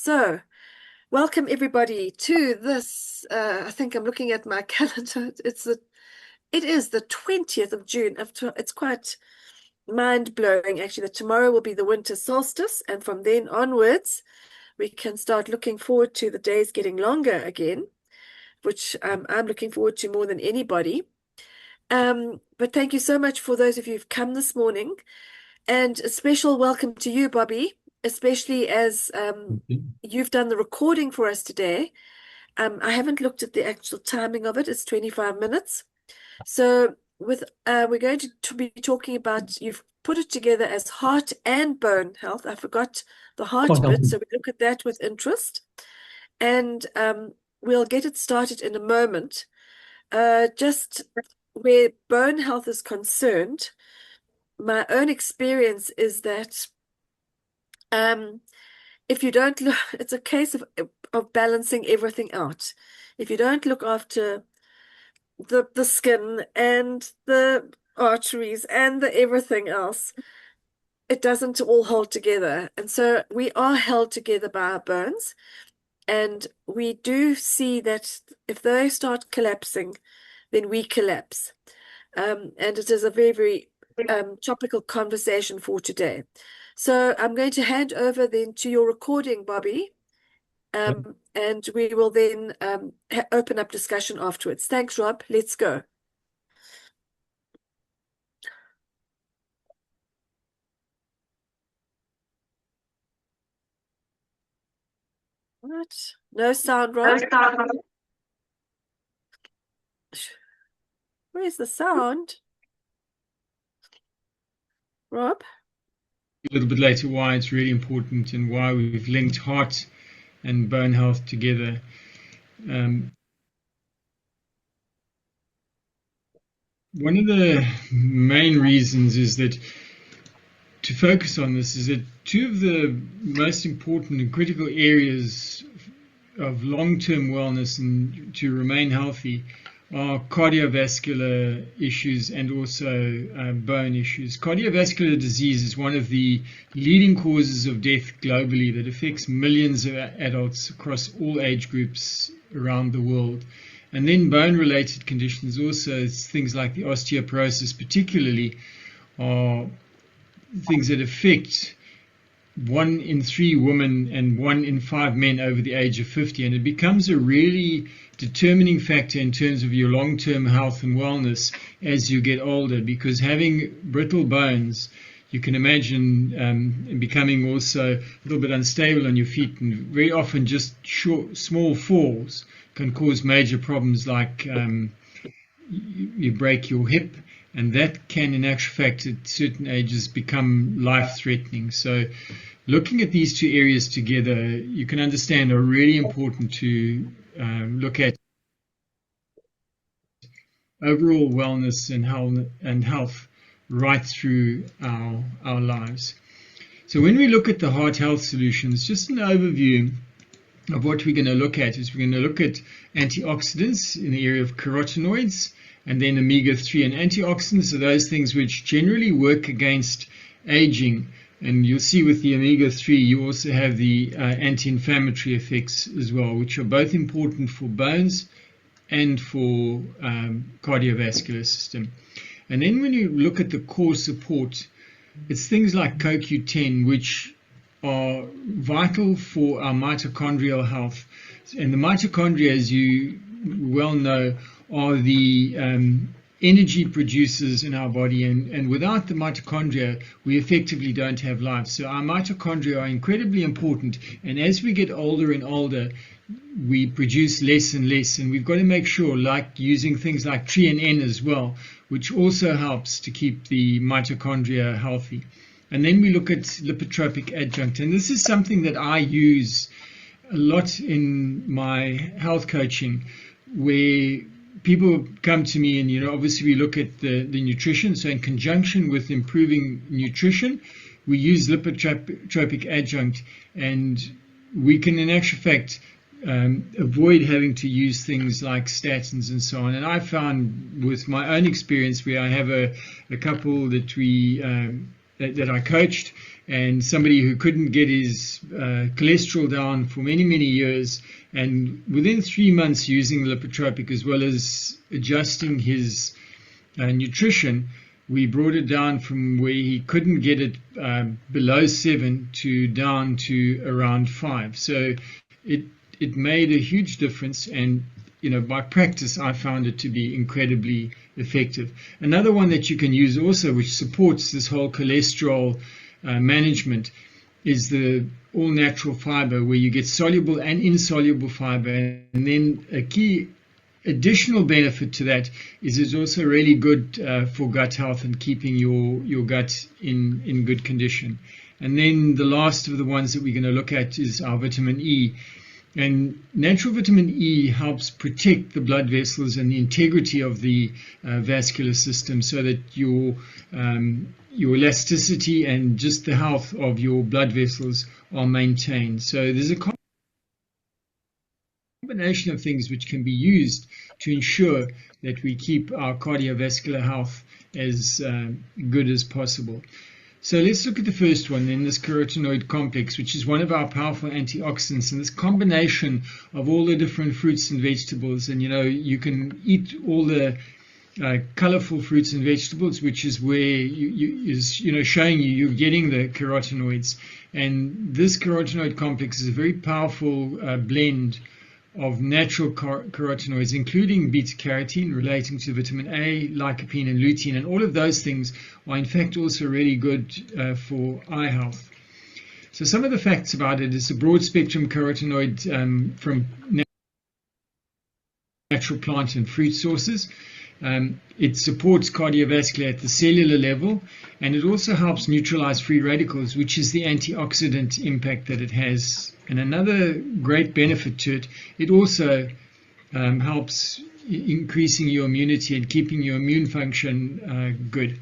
So, welcome everybody to this. I think I'm looking at my calendar. It is the 20th of June. It's quite mind-blowing actually that tomorrow will be the winter solstice, and from then onwards, we can start looking forward to the days getting longer again, which I'm looking forward to more than anybody. But thank you so much for those of you who've come this morning. And a special welcome to you, Bobby, especially as you've done the recording for us today. I haven't looked at the actual timing of it. It's 25 minutes. So we're going to be talking about, you've put it together as heart and bone health. I forgot the heart bit, so we look at that with interest. And we'll get it started in a moment. Just where bone health is concerned, my own experience is that if you don't look, it's a case of balancing everything out. If you don't look after the skin and the arteries and the everything else, it doesn't all hold together. And so we are held together by our bones. And we do see that if they start collapsing, then we collapse. And it is a very, very topical conversation for today. So I'm going to hand over then to your recording, Bobby, and we will then open up discussion afterwards. Thanks, Rob. Let's go. What? No sound, Rob? Where's the sound? Rob? A little bit later why it's really important and why we've linked heart and bone health together. One of the main reasons is that to focus on this is that two of the most important and critical areas of long-term wellness and to remain healthy are cardiovascular issues and also bone issues. Cardiovascular disease is one of the leading causes of death globally that affects millions of adults across all age groups around the world. And then bone-related conditions also, things like the osteoporosis particularly, are things that affect 1 in 3 women and 1 in 5 men over the age of 50. And it becomes a really determining factor in terms of your long-term health and wellness as you get older, because having brittle bones, you can imagine becoming also a little bit unstable on your feet, and very often just small falls can cause major problems like you break your hip, and that can in actual fact at certain ages become life-threatening. So looking at these two areas together, you can understand, are really important to look at overall wellness and health right through our lives. So when we look at the heart health solutions, just an overview of what we're going to look at is we're going to look at antioxidants in the area of carotenoids, and then omega-3. And antioxidants are those things which generally work against aging. And you'll see with the omega-3, you also have the anti-inflammatory effects as well, which are both important for bones and for cardiovascular system. And then when you look at the core support, it's things like CoQ10, which are vital for our mitochondrial health. And the mitochondria, as you well know, are the energy producers in our body, and without the mitochondria, we effectively don't have life. So our mitochondria are incredibly important, and as we get older and older, we produce less and less, and we've got to make sure, like using things like TREANN as well, which also helps to keep the mitochondria healthy. And then we look at lipotropic adjunct, and this is something that I use a lot in my health coaching, where people come to me and, obviously we look at the nutrition. So in conjunction with improving nutrition, we use lipotropic adjunct, and we can in actual fact avoid having to use things like statins and so on. And I found with my own experience, where I have a couple that that I coached, and somebody who couldn't get his cholesterol down for many, many years. And within 3 months using the lipotropic as well as adjusting his nutrition, we brought it down from where he couldn't get it below 7 to down to around 5. So it made a huge difference, and by practice I found it to be incredibly effective. Another one that you can use also, which supports this whole cholesterol management, is the all-natural fiber, where you get soluble and insoluble fiber. And then a key additional benefit to that is it's also really good for gut health and keeping your gut in good condition. And then the last of the ones that we're going to look at is our vitamin E. And natural vitamin E helps protect the blood vessels and the integrity of the vascular system, so that your elasticity and just the health of your blood vessels are maintained. So there's a combination of things which can be used to ensure that we keep our cardiovascular health as good as possible. So let's look at the first one then, this carotenoid complex, which is one of our powerful antioxidants. And this combination of all the different fruits and vegetables, and you can eat all the colorful fruits and vegetables, which is where is showing you're getting the carotenoids. And this carotenoid complex is a very powerful blend of natural carotenoids, including beta-carotene relating to vitamin A, lycopene, and lutein. And all of those things are in fact also really good for eye health. So some of the facts about it is a broad-spectrum carotenoid from natural plant and fruit sources. It supports cardiovascular at the cellular level, and it also helps neutralize free radicals, which is the antioxidant impact that it has. And another great benefit to it, it also helps increasing your immunity and keeping your immune function good.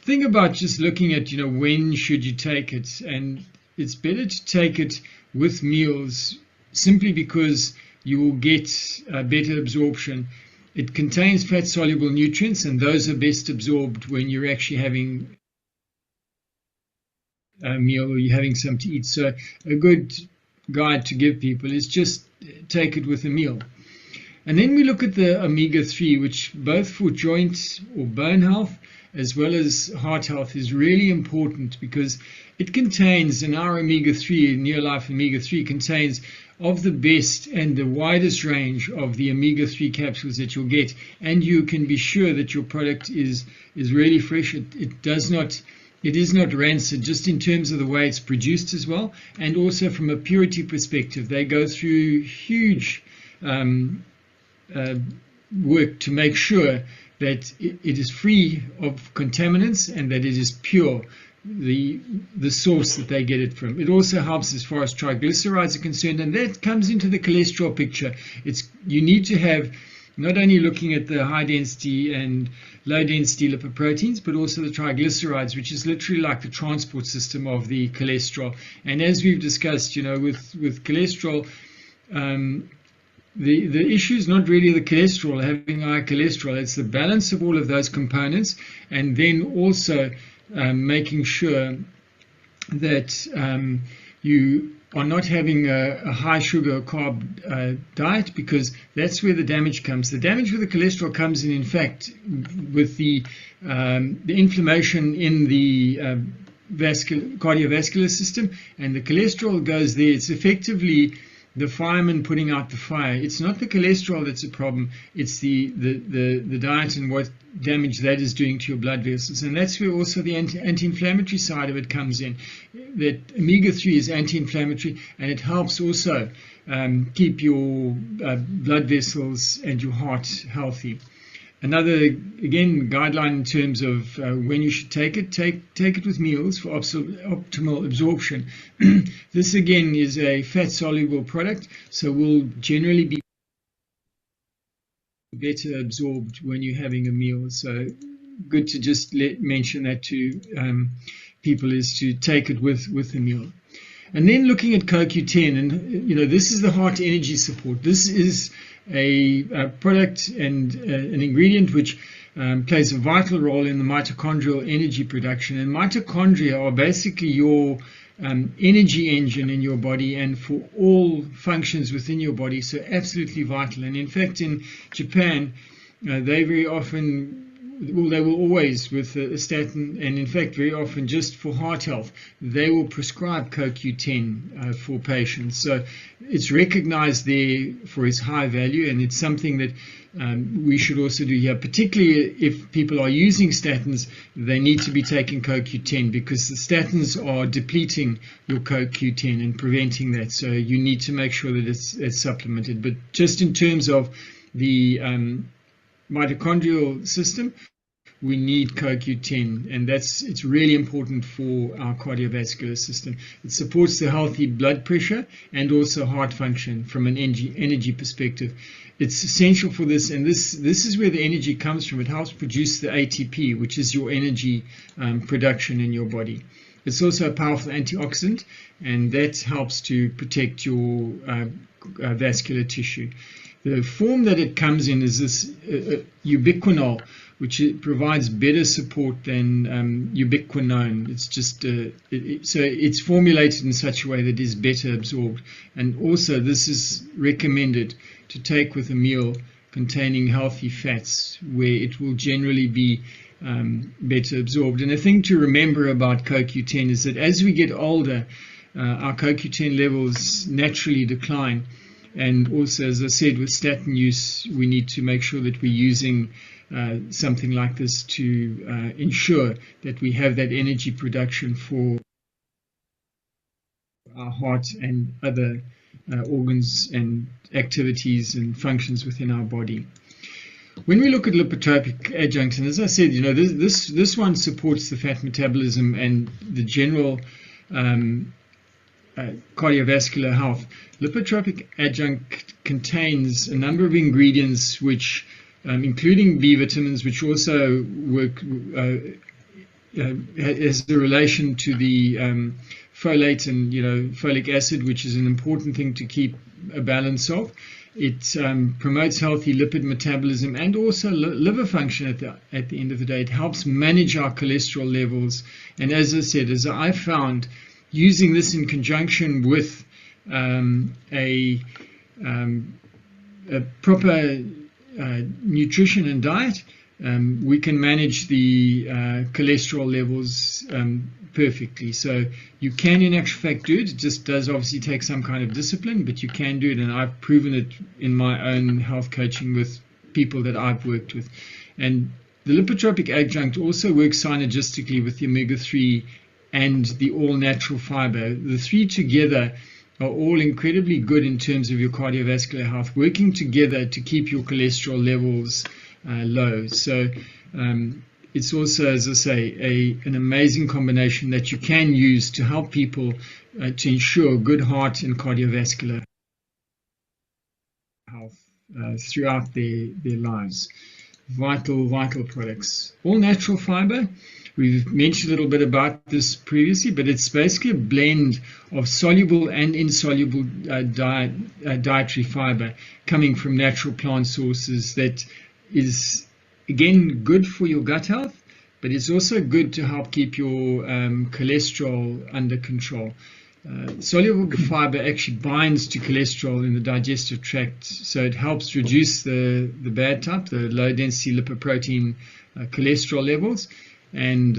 Think about just looking at, when should you take it, and it's better to take it with meals simply because you will get better absorption. It contains fat-soluble nutrients, and those are best absorbed when you're actually having a meal or you're having something to eat. So a good guide to give people is just take it with a meal. And then we look at the omega-3, which both for joint or bone health as well as heart health is really important, because it contains, in our omega-3, NEOLIFE omega-3 contains of the best and the widest range of the omega-3 capsules that you'll get, and you can be sure that your product is really fresh. It is not rancid, just in terms of the way it's produced as well, and also from a purity perspective. They go through huge work to make sure that it is free of contaminants and that it is pure, the source that they get it from. It also helps as far as triglycerides are concerned, and that comes into the cholesterol picture. You need to have not only looking at the high density and low density lipoproteins, but also the triglycerides, which is literally like the transport system of the cholesterol. And as we've discussed, with cholesterol, the issue is not really the cholesterol, having high cholesterol. It's the balance of all of those components, and then also making sure that you are not having a high sugar or carb diet, because that's where the damage comes. The damage with the cholesterol comes in fact, with the inflammation in the cardiovascular system, and the cholesterol goes there. It's effectively the fireman putting out the fire. It's not the cholesterol that's a problem, it's the diet and what damage that is doing to your blood vessels. And that's where also the anti-inflammatory side of it comes in. That omega-3 is anti-inflammatory, and it helps also keep your blood vessels and your heart healthy. Another, again, guideline in terms of when you should take it with meals for optimal absorption. This, again, is a fat-soluble product, so will generally be better absorbed when you're having a meal. So good to just mention that to people, is to take it with a meal. And then looking at CoQ10, and this is the heart energy support. This is a product and an ingredient which plays a vital role in the mitochondrial energy production. And mitochondria are basically your energy engine in your body and for all functions within your body, so absolutely vital. And in fact, in Japan, they very often, well, they will always with a statin, and in fact very often just for heart health, they will prescribe CoQ10 for patients. So it's recognized there for its high value, and it's something that we should also do here, particularly if people are using statins. They need to be taking CoQ10 because the statins are depleting your CoQ10 and preventing that. So you need to make sure that it's supplemented. But just in terms of the mitochondrial system, we need CoQ10, and it's really important for our cardiovascular system. It supports the healthy blood pressure and also heart function from an energy perspective. It's essential for this, and this is where the energy comes from. It helps produce the ATP, which is your energy production in your body. It's also a powerful antioxidant, and that helps to protect your vascular tissue. The form that it comes in is this ubiquinol, which provides better support than ubiquinone. It's just so it's formulated in such a way that it is better absorbed. And also, this is recommended to take with a meal containing healthy fats, where it will generally be better absorbed. And the thing to remember about CoQ10 is that as we get older, our CoQ10 levels naturally decline. And also, as I said, with statin use, we need to make sure that we're using something like this to ensure that we have that energy production for our heart and other organs and activities and functions within our body. When we look at lipotropic adjuncts, and as I said, this one supports the fat metabolism and the general cardiovascular health. Lipotropic adjunct contains a number of ingredients which, including B vitamins, which also work as a relation to the folate and folic acid, which is an important thing to keep a balance of. It promotes healthy lipid metabolism and also liver function at the end of the day. It helps manage our cholesterol levels. And as I said, as I found, using this in conjunction with a proper nutrition and diet, we can manage the cholesterol levels perfectly. So you can in actual fact do it. It just does obviously take some kind of discipline, but you can do it, and I've proven it in my own health coaching with people that I've worked with. And the lipotropic adjunct also works synergistically with the omega-3 and the all-natural fiber. The three together are all incredibly good in terms of your cardiovascular health, working together to keep your cholesterol levels low. So it's also, as I say, an amazing combination that you can use to help people to ensure good heart and cardiovascular health throughout their lives. Vital products. All natural fiber. We've mentioned a little bit about this previously, but it's basically a blend of soluble and insoluble dietary fiber coming from natural plant sources that is, again, good for your gut health, but it's also good to help keep your cholesterol under control. Soluble fiber actually binds to cholesterol in the digestive tract, so it helps reduce the bad type, the low-density lipoprotein cholesterol levels, and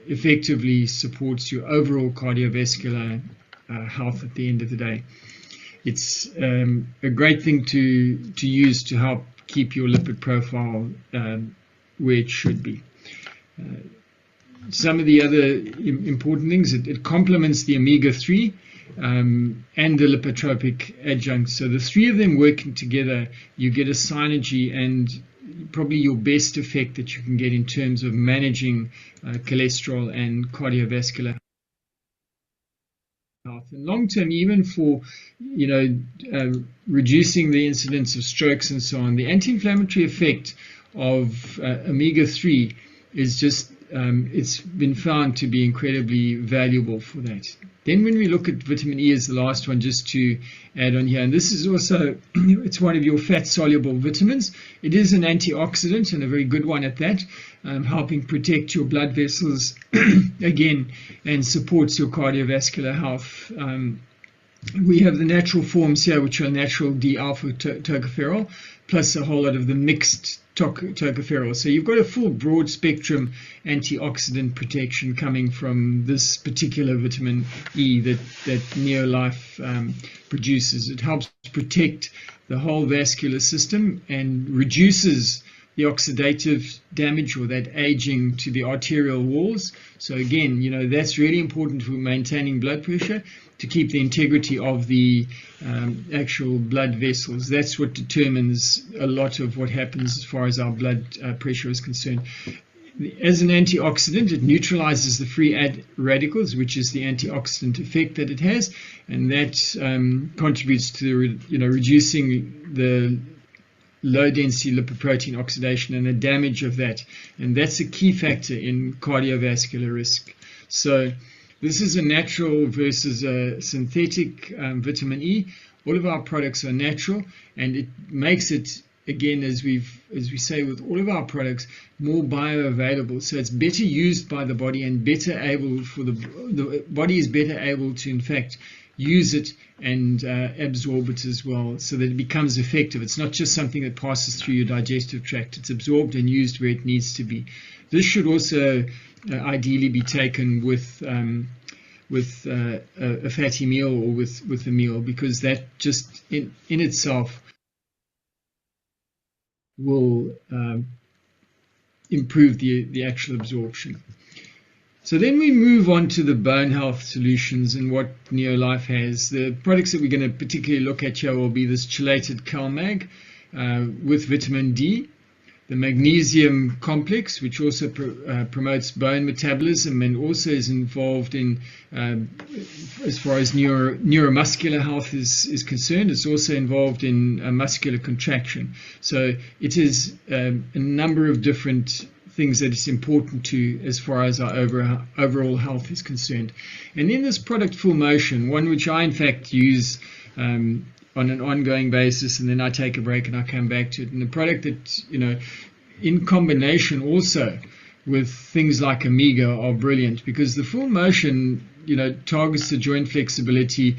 effectively supports your overall cardiovascular health at the end of the day. It's a great thing to use to help keep your lipid profile where it should be. Some of the other important things, it complements the omega-3 and the lipotropic adjuncts. So the three of them working together, you get a synergy and probably your best effect that you can get in terms of managing cholesterol and cardiovascular health. And long term, even for reducing the incidence of strokes and so on, the anti-inflammatory effect of omega-3 is just it's been found to be incredibly valuable for that. Then when we look at vitamin E as the last one, just to add on here, and this is also, it's one of your fat-soluble vitamins. It is an antioxidant, and a very good one at that, helping protect your blood vessels, again, and supports your cardiovascular health. We have the natural forms here, which are natural D-alpha tocopherol, plus a whole lot of the mixed tocopherol. So you've got a full broad spectrum antioxidant protection coming from this particular vitamin E that NEOLIFE produces. It helps protect the whole vascular system and reduces the oxidative damage or that aging to the arterial walls. So again, that's really important for maintaining blood pressure, to keep the integrity of the actual blood vessels. That's what determines a lot of what happens as far as our blood pressure is concerned. As an antioxidant, it neutralizes the free radicals, which is the antioxidant effect that it has, and that contributes to reducing the low-density lipoprotein oxidation and the damage of that. And that's a key factor in cardiovascular risk. So this is a natural versus a synthetic vitamin E. All of our products are natural, and it makes it, again, as we say with all of our products, more bioavailable. So it's better used by the body, and better able for the body is better able to, in fact, use it and absorb it as well, so that it becomes effective. It's not just something that passes through your digestive tract. It's absorbed and used where it needs to be. This should also ideally be taken with a fatty meal or with a meal, because that just in itself will improve the actual absorption. So then we move on to the bone health solutions and what NEOLIFE has. The products that we're going to particularly look at here will be this chelated CalMag with vitamin D, the magnesium complex, which also promotes bone metabolism and also is involved in, as far as neuromuscular health is concerned, it's also involved in muscular contraction. So it is a number of different things that it's important to as far as our overall health is concerned. And then this product Full Motion, one which I in fact use on an ongoing basis, and then I take a break and I come back to it. And the product that, in combination also with things like Omega are brilliant, because the Full Motion, targets the joint flexibility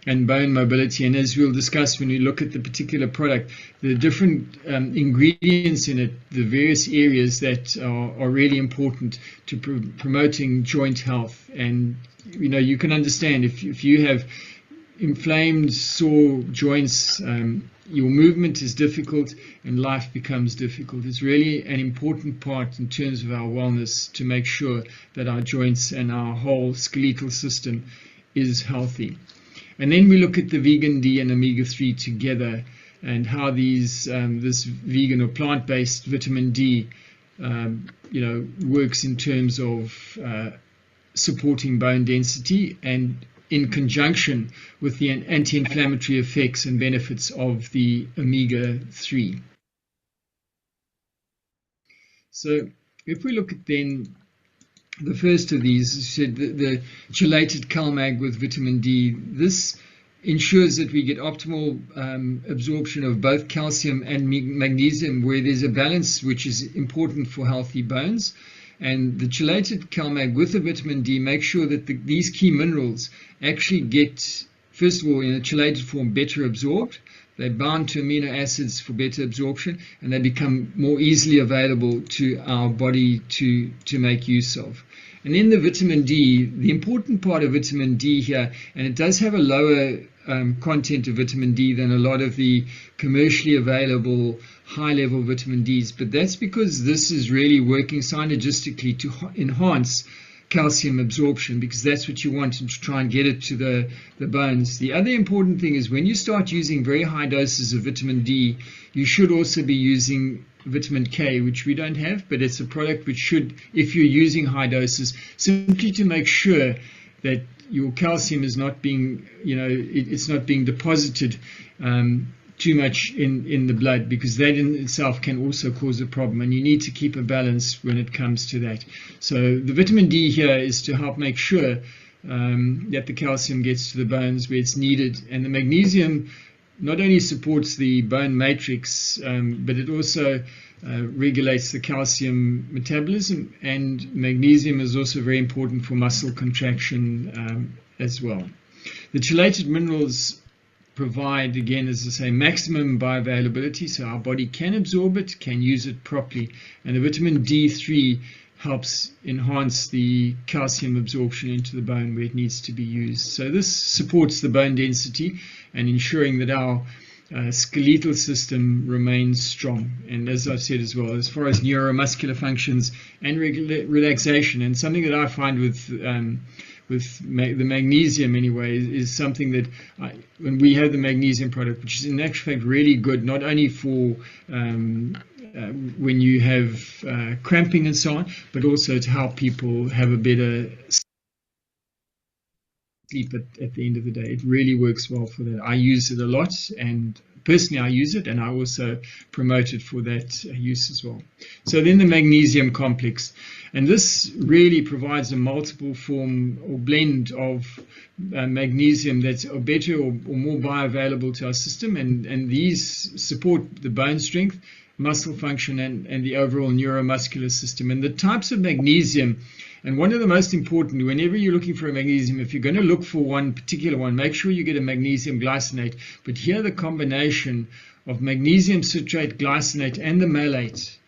and bone mobility. And as we'll discuss when we look at the particular product, the different ingredients in it, the various areas that are really important to promoting joint health. And, you can understand if you have inflamed, sore joints, your movement is difficult and life becomes difficult. It's really an important part in terms of our wellness to make sure that our joints and our whole skeletal system is healthy. And then we look at the vegan D and omega-3 together, and how these this vegan or plant-based vitamin D works in terms of supporting bone density, and in conjunction with the anti-inflammatory effects and benefits of the omega-3. So if we look at then the first of these, as I said, the chelated CalMag with vitamin D, this ensures that we get optimal absorption of both calcium and magnesium, where there's a balance which is important for healthy bones. And the chelated CalMag with the vitamin D makes sure that these key minerals actually get, first of all, in a chelated form, better absorbed. They bind to amino acids for better absorption, and they become more easily available to our body to make use of. And then the vitamin D, the important part of vitamin D here, and it does have a lower content of vitamin D than a lot of the commercially available high-level vitamin Ds, but that's because this is really working synergistically to enhance calcium absorption, because that's what you want, to try and get it to the bones. The other important thing is when you start using very high doses of vitamin D, you should also be using vitamin K, which we don't have, but it's a product which should, if you're using high doses, simply to make sure that your calcium is not being, it's not being deposited too much in the blood, because that in itself can also cause a problem, and you need to keep a balance when it comes to that. So the vitamin D here is to help make sure that the calcium gets to the bones where it's needed, and the magnesium not only supports the bone matrix, but it also regulates the calcium metabolism, and magnesium is also very important for muscle contraction as well. The chelated minerals provide, again, as I say, maximum bioavailability, so our body can absorb it, can use it properly, and the vitamin D3 helps enhance the calcium absorption into the bone where it needs to be used. So this supports the bone density and ensuring that our skeletal system remains strong. And as I've said as well, as far as neuromuscular functions and relaxation, and something that I find with the magnesium anyway is something that when we have the magnesium product, which is in actual fact really good, not only for when you have cramping and so on, but also to help people have a better sleep at the end of the day. It really works well for that. I use it a lot, and personally I use it, and I also promote it for that use as well. So then the magnesium complex, and this really provides a multiple form or blend of magnesium that's better or more bioavailable to our system, and these support the bone strength, muscle function, and the overall neuromuscular system. And the types of magnesium, and one of the most important, whenever you're looking for a magnesium, if you're going to look for one particular one, make sure you get a magnesium glycinate. But here the combination of magnesium citrate, glycinate, and the malate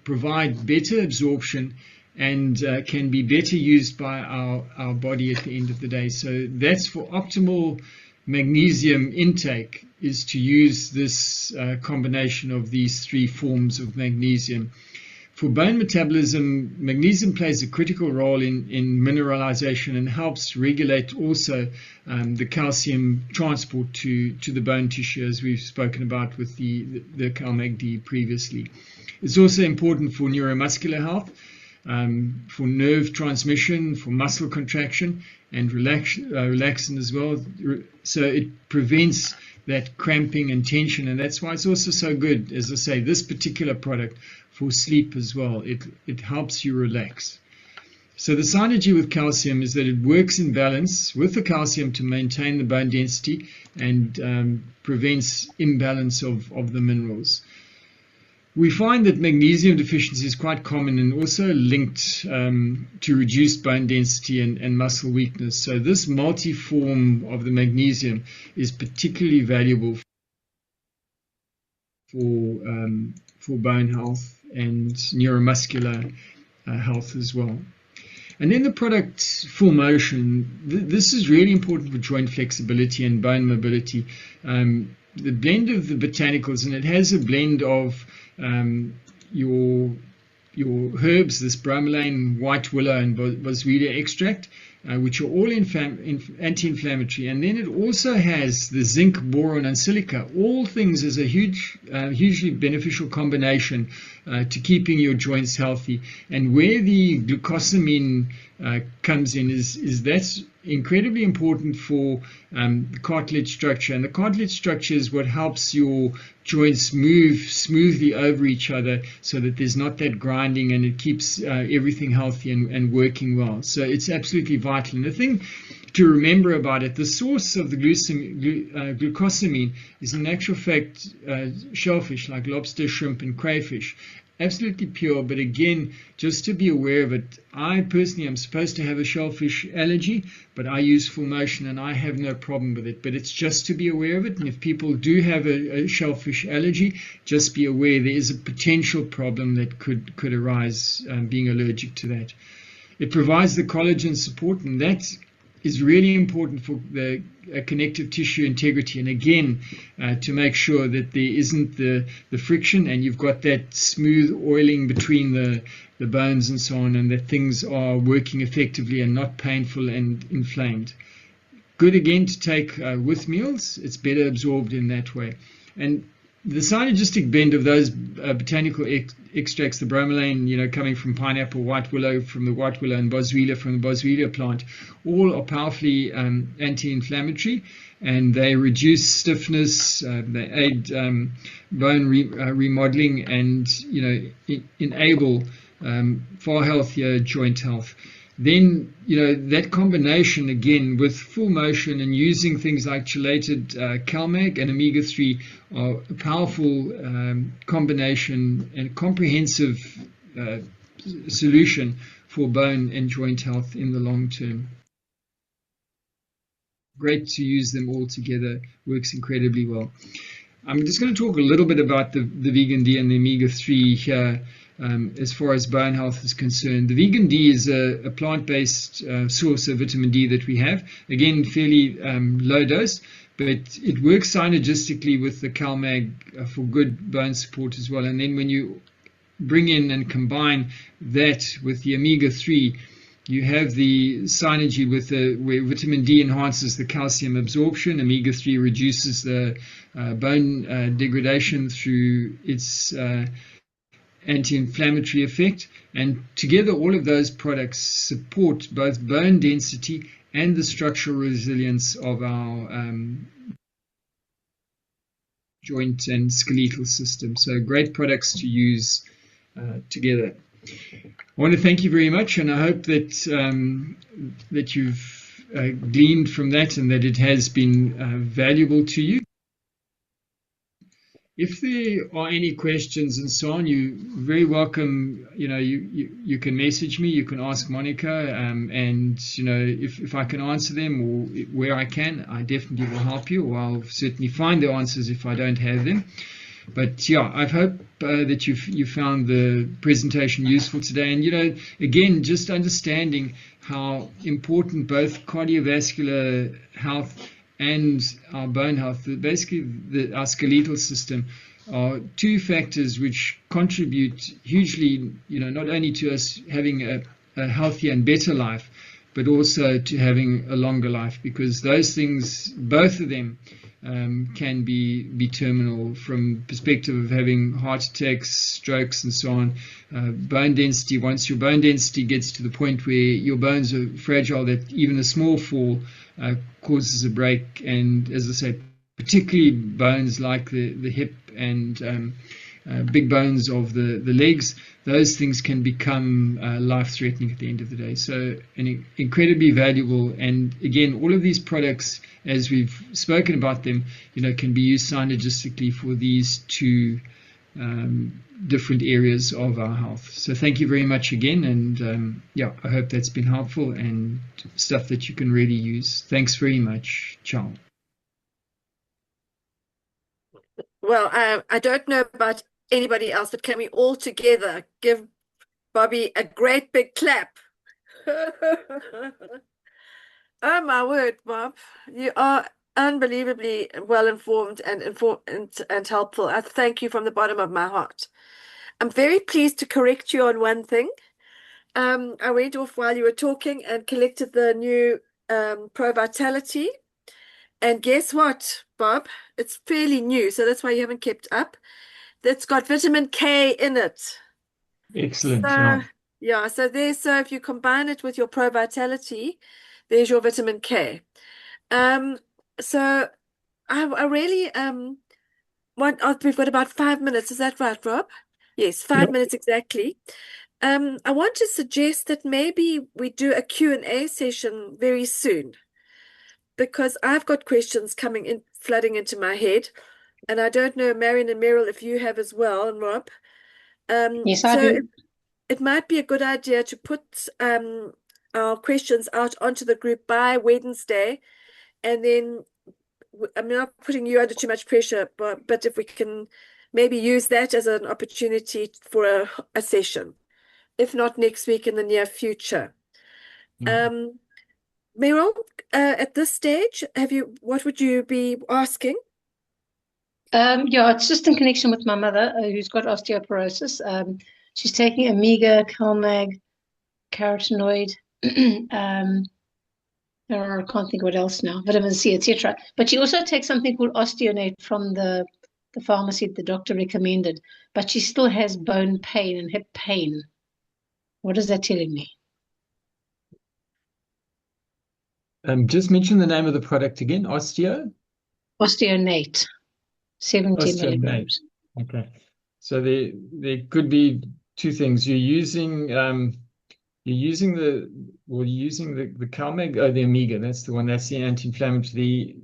provide better absorption and can be better used by our body at the end of the day. So that's for optimal magnesium intake, is to use this combination of these three forms of magnesium. For bone metabolism, magnesium plays a critical role in mineralization and helps regulate also the calcium transport to the bone tissue, as we've spoken about with the CalMag-D previously. It's also important for neuromuscular health, for nerve transmission, for muscle contraction, and relaxin as well. So it prevents that cramping and tension, and that's why it's also so good, as I say, this particular product, for sleep as well. It helps you relax. So the synergy with calcium is that it works in balance with the calcium to maintain the bone density and prevents imbalance of the minerals. We find that magnesium deficiency is quite common and also linked to reduced bone density and muscle weakness. So this multi-form of the magnesium is particularly valuable for bone health and neuromuscular health as well. And then the product full motion. This is really important for joint flexibility and bone mobility. The blend of the botanicals, and it has a blend of your herbs, this bromelain, white willow, and boswellia extract, which are all anti-inflammatory. And then it also has the zinc, boron, and silica, all things as a hugely beneficial combination to keeping your joints healthy. And where the glucosamine comes in is that's incredibly important for the cartilage structure. And the cartilage structure is what helps your joints move smoothly over each other so that there's not that grinding, and it keeps everything healthy and working well. So it's absolutely vital. And the thing to remember about it, the source of the glucosamine is in actual fact shellfish like lobster, shrimp, and crayfish. Absolutely pure, but again, just to be aware of it. I personally am supposed to have a shellfish allergy, but I use full motion and I have no problem with it. But it's just to be aware of it, and if people do have a shellfish allergy, just be aware there is a potential problem that could arise being allergic to that. It provides the collagen support, and that is really important for the connective tissue integrity, and again to make sure that there isn't the friction and you've got that smooth oiling between the bones and so on, and that things are working effectively and not painful and inflamed. Good again to take with meals. It's better absorbed in that way. And the synergistic blend of those botanical extracts, the bromelain, coming from pineapple, white willow from the white willow, and boswellia from the boswellia plant, all are powerfully anti-inflammatory, and they reduce stiffness, they aid bone remodeling, and enable far healthier joint health. Then, that combination again with full motion and using things like chelated CalMag and omega-3 are a powerful combination and comprehensive solution for bone and joint health in the long term. Great to use them all together, works incredibly well. I'm just going to talk a little bit about the vegan D and the omega-3 here. As far as bone health is concerned, the vegan D is a plant-based source of vitamin D that we have. Again, fairly low dose, but it works synergistically with the CalMag for good bone support as well. And then when you bring in and combine that with the omega-3, you have the synergy with where vitamin D enhances the calcium absorption, omega-3 reduces the bone degradation through its anti-inflammatory effect, and together all of those products support both bone density and the structural resilience of our joint and skeletal system. So great products to use together. I want to thank you very much, and I hope that that you've gleaned from that and that it has been valuable to you. If there are any questions and so on, you're very welcome. You can message me, you can ask Monica, and if I can answer them or where I can, I definitely will help you, or I'll certainly find the answers if I don't have them. But yeah, I hope that you found the presentation useful today. And again, just understanding how important both cardiovascular health and our bone health, basically our skeletal system, are two factors which contribute hugely, not only to us having a healthier and better life, but also to having a longer life, because those things, both of them, can be terminal from perspective of having heart attacks, strokes, and so on. Bone density, once your bone density gets to the point where your bones are fragile, that even a small fall causes a break. And as I say, particularly bones like the hip and big bones of the legs, those things can become life-threatening at the end of the day. So incredibly valuable. And again, all of these products, as we've spoken about them, can be used synergistically for these two different areas of our health. So thank you very much again, and I hope that's been helpful and stuff that you can really use. Thanks very much. Ciao. Well, I don't know about anybody else, but can we all together give Bobby a great big clap? Oh my word, Bob, you are unbelievably well informed and helpful. I thank you from the bottom of my heart. I'm very pleased to correct you on one thing. I went off while you were talking and collected the new Pro Vitality. And guess what, Bob? It's fairly new, so that's why you haven't kept up. That's got vitamin K in it. Excellent. So, yeah, so if you combine it with your Pro Vitality, there's your vitamin K. So I really we've got about 5 minutes. Is that right, Rob? Yes, 5 minutes exactly. I want to suggest that maybe we do a Q&A session very soon, because I've got questions coming in, flooding into my head, and I don't know, Marion and Meryl, if you have as well, and Rob. Yes, I do. It might be a good idea to put our questions out onto the group by Wednesday, and then I'm not putting you under too much pressure, but if we can maybe use that as an opportunity for a session, if not next week, in the near future. Meryl, at this stage, what would you be asking? It's just in connection with my mother who's got osteoporosis. She's taking Omega, CalMag, carotenoid, I can't think what else now, vitamin C, etc. But she also takes something called Osteonate from the the pharmacy the doctor recommended, but she still has bone pain and hip pain. What is that telling me? Just mention the name of the product again. Osteonate, 70 Osteonate. milligrams. Okay. So there could be two things. You're using the CalMag or the Omega. That's the one. That's the anti-inflammatory.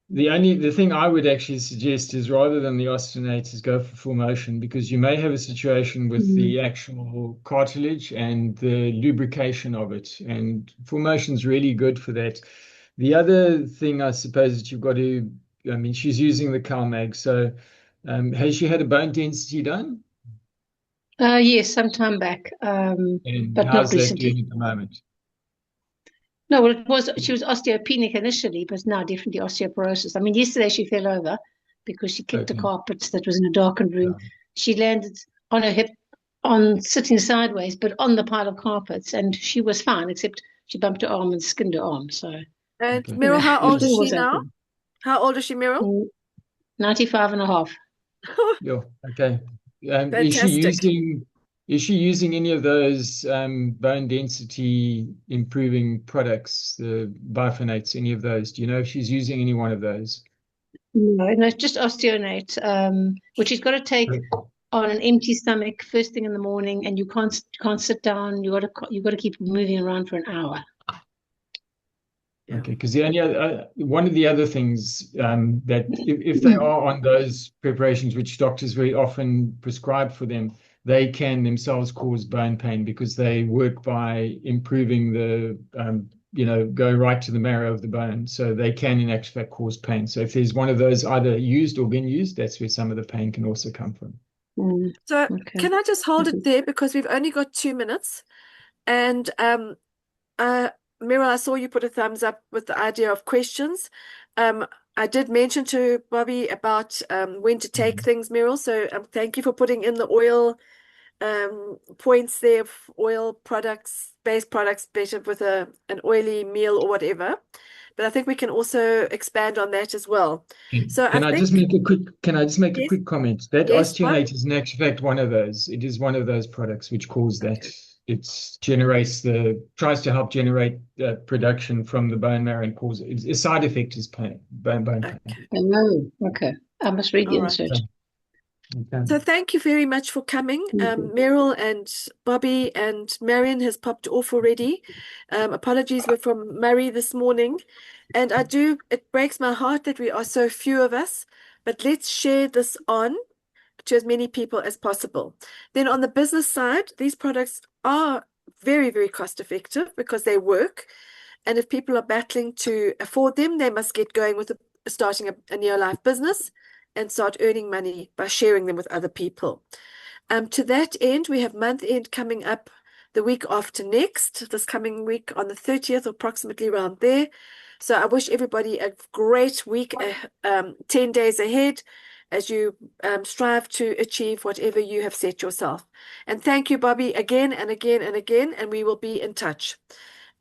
The thing I would actually suggest is rather than the osteonates is go for full motion, because you may have a situation with the actual cartilage and the lubrication of it, and full motion is really good for that. The other thing I suppose that you've got to, I mean, she's using the CalMag, so has she had a bone density done? Yes, some time back, And but not how's that doing recently. at the moment? No, well, she was osteopenic initially, but now definitely osteoporosis. I mean, yesterday she fell over because she kicked the Okay. carpets that was in a darkened room. Yeah. She landed on her hip, on sitting sideways, but on the pile of carpets, and she was fine, except she bumped her arm and skinned her arm. So, And Okay. Meryl, how the old is door she was now? open. How old is she, Meryl? 95 and a half. Yeah. Okay. Is she Fantastic. using any of those bone density improving products, the biphonates, any of those? Do you know if she's using any one of those? No, it's just osteonate, which she's got to take on an empty stomach first thing in the morning, and you can't sit down. You got to keep moving around for an hour. Yeah. Okay, because the only one of the other things that if they are on those preparations, which doctors very often prescribe for them, they can themselves cause bone pain because they work by improving the, go right to the marrow of the bone. So they can in actual fact cause pain. So if there's one of those either used or been used, that's where some of the pain can also come from. So Okay. can I just hold it there because we've only got 2 minutes? And Meryl, I saw you put a thumbs up with the idea of questions. I did mention to Bobby about when to take things, Meryl. So thank you for putting in the oil points there, oil products, base products, better with an oily meal or whatever. But I think we can also expand on that as well. So I Can I just think, make a yes, quick comment? That yes, Bob. osteonate is in actual fact one of those. It is one of those products which cause that. Okay. It tries to help generate production from the bone marrow and cause a side effect is pain, bone pain. Okay. Oh, okay. I must read the All right. insert. Okay. So thank you very much for coming. Meryl and Bobby and Marion has popped off already. Apologies were from Murray this morning. And it breaks my heart that we are so few of us, but let's share this on to as many people as possible. Then on the business side, these products are very, very cost effective because they work. And if people are battling to afford them, they must get going with starting a NEOLIFE business and start earning money by sharing them with other people. To that end, we have month end coming up the week after next, this coming week on the 30th, approximately around there. So I wish everybody a great week, 10 days ahead as you strive to achieve whatever you have set yourself. And thank you, Bobby, again and again and again, and we will be in touch.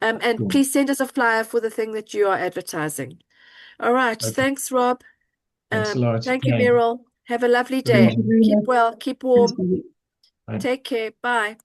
And Cool. please send us a flyer for the thing that you are advertising. All right. Okay. Thanks, Rob. Thanks a lot. Thank you, Okay. Meryl. Have a lovely Thank day. you Bye. very Keep much. well, keep Thanks, warm. Bobby. Bye. Take care. Bye.